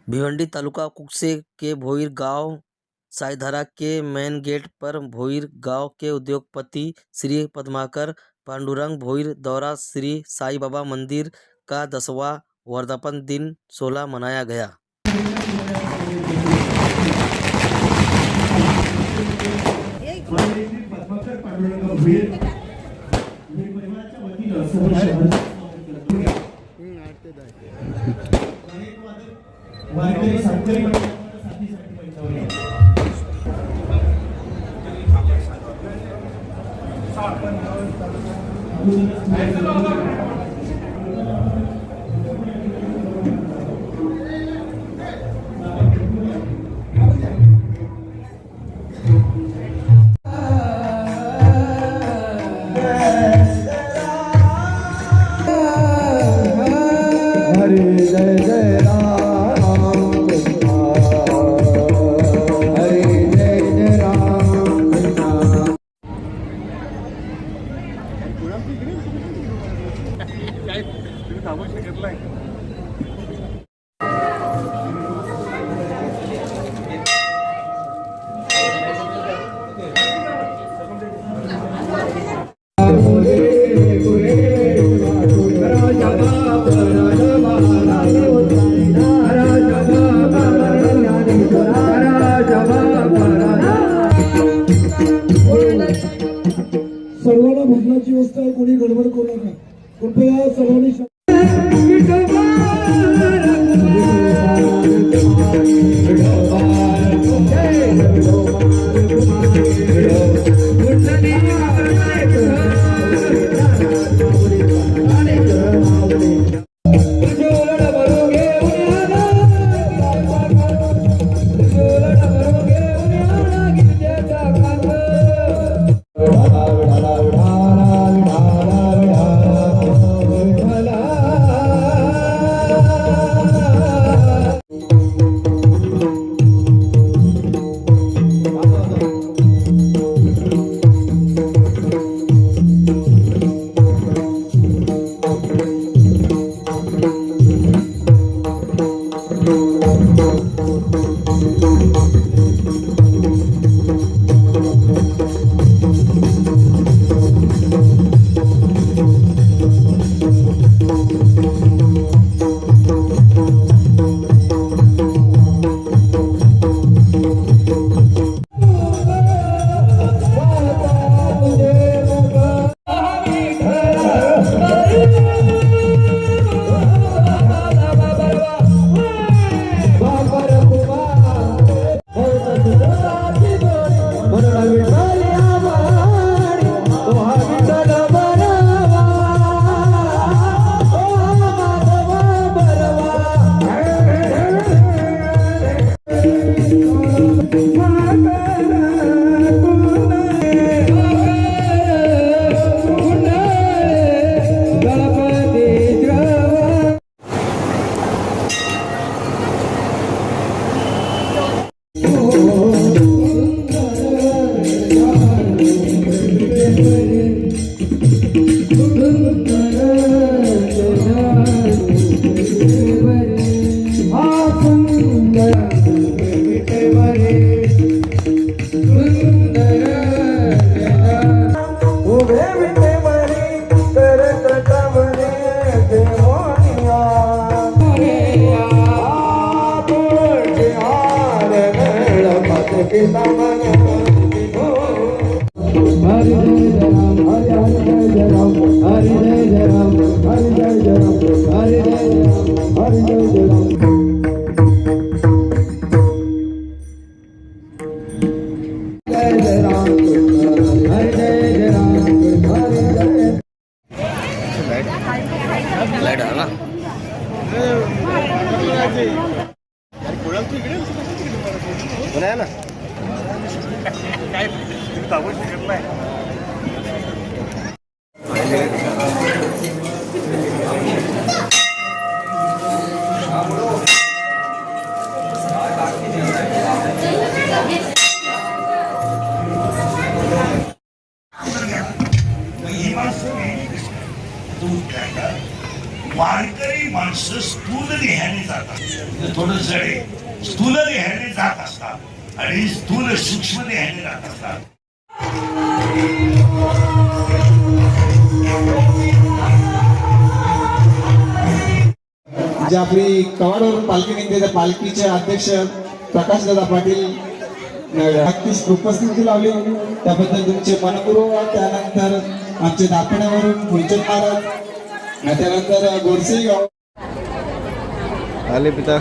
भिवंडी तालुका कुकसे के भोईर गांव साईधारा के main gate पर भोईर गांव के उद्योगपति श्री पद्माकर पांडुरंग भोईर द्वारा श्री साई बाबा मंदिर का 10वां वर्धापन दिन 16 मनाया गया। सर्वांना भोजनाची व्यवस्था आहे, कोणी गडबड करू नका कृपया सर्वांनी। लाइट आहे ना वारकरी माणसं स्थूल देहाने जातात. थोडं सडे स्थूल देहाने जात असतात आणि स्थूल सूक्ष्म देहाने जात असतात. जे आपली कवाडवरून पालखी निघते त्या पालखीचे अध्यक्ष प्रकाशदादा पाटील नक्कीच उपस्थिती लावली त्याबद्दल तुमचे मनपूर्वक. त्यानंतर आमचे दाखवण्यावरून फुलचंद महाराज, त्यानंतर गोरसे गाव आले पिता